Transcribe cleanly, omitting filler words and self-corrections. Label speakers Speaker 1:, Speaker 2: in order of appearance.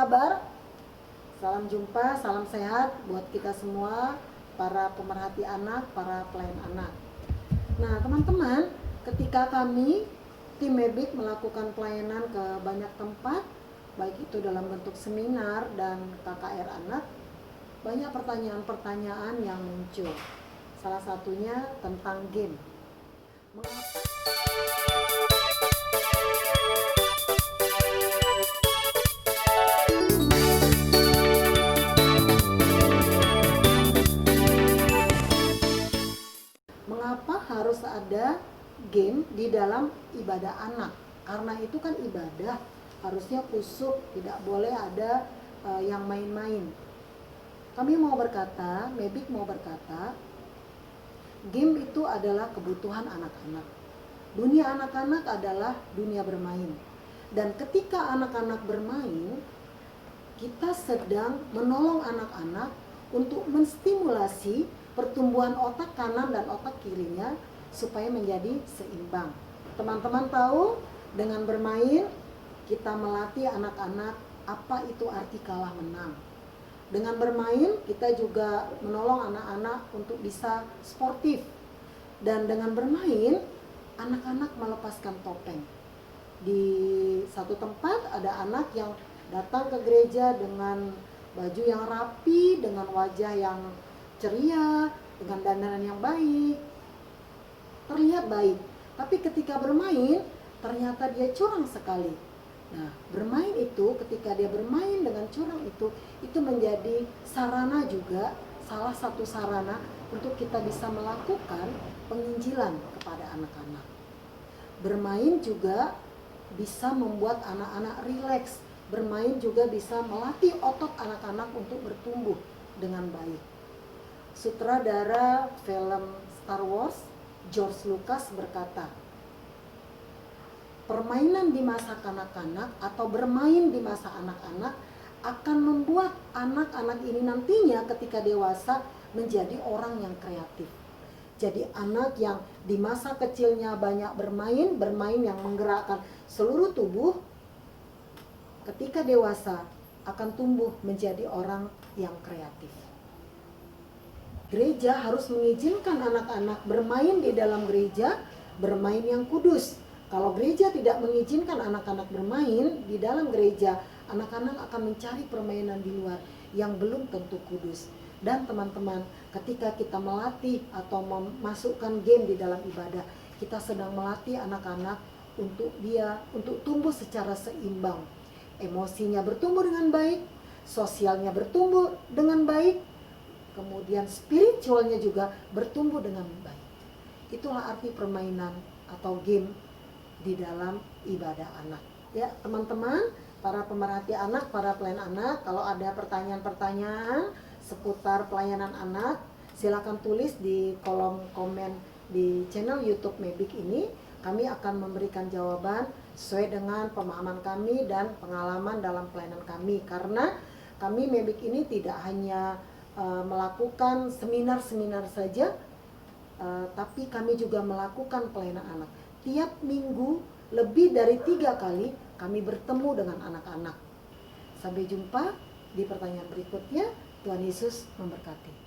Speaker 1: kabar? Salam jumpa, salam sehat buat kita semua, para pemerhati anak, para pelayan anak. Nah teman-teman, ketika kami tim MEBIK melakukan pelayanan ke banyak tempat, baik itu dalam bentuk seminar dan KKR anak, banyak pertanyaan-pertanyaan yang muncul. Salah satunya tentang game. Mengapa harus ada game di dalam ibadah anak? Karena itu kan ibadah, harusnya khusyuk, tidak boleh ada yang main-main. Kami mau berkata, MEBIK mau berkata, game itu adalah kebutuhan anak-anak. Dunia anak-anak adalah dunia bermain. Dan ketika anak-anak bermain, kita sedang menolong anak-anak untuk menstimulasi pertumbuhan otak kanan dan otak kirinya supaya menjadi seimbang. Teman-teman tahu, dengan bermain kita melatih anak-anak apa itu arti kalah menang. Dengan bermain kita juga menolong anak-anak untuk bisa sportif. Dan dengan bermain anak-anak melepaskan topeng. Di satu tempat ada anak yang datang ke gereja dengan baju yang rapi, dengan wajah yang ceria, dengan dandanan yang baik, terlihat baik. Tapi ketika bermain ternyata dia curang sekali. Nah, bermain itu, ketika dia bermain dengan curang itu menjadi sarana juga, salah satu sarana untuk kita bisa melakukan penginjilan kepada anak-anak. Bermain juga bisa membuat anak-anak rileks. Bermain juga bisa melatih otot anak-anak untuk bertumbuh dengan baik. Sutradara film Star Wars, George Lucas berkata, permainan di masa kanak-kanak atau bermain di masa anak-anak akan membuat anak-anak ini nantinya ketika dewasa menjadi orang yang kreatif. Jadi anak yang di masa kecilnya banyak bermain yang menggerakkan seluruh tubuh, ketika dewasa akan tumbuh menjadi orang yang kreatif. Gereja harus mengizinkan anak-anak bermain di dalam gereja, bermain yang kudus. Kalau gereja tidak mengizinkan anak-anak bermain di dalam gereja, anak-anak akan mencari permainan di luar yang belum tentu kudus. Dan teman-teman, ketika kita melatih atau memasukkan game di dalam ibadah, kita sedang melatih anak-anak untuk tumbuh secara seimbang. Emosinya bertumbuh dengan baik, sosialnya bertumbuh dengan baik, kemudian spiritualnya juga bertumbuh dengan baik. Itulah arti permainan atau game di dalam ibadah anak. Ya, teman-teman, para pemerhati anak, para pelayan anak, kalau ada pertanyaan-pertanyaan seputar pelayanan anak, silakan tulis di kolom komen di channel YouTube MEBIK ini. Kami akan memberikan jawaban sesuai dengan pemahaman kami dan pengalaman dalam pelayanan kami. Karena kami MEBIK ini tidak hanya melakukan seminar-seminar saja, tapi kami juga melakukan pelayanan anak. Tiap minggu lebih dari 3 kali kami bertemu dengan anak-anak. Sampai jumpa di pertanyaan berikutnya. Tuhan Yesus memberkati.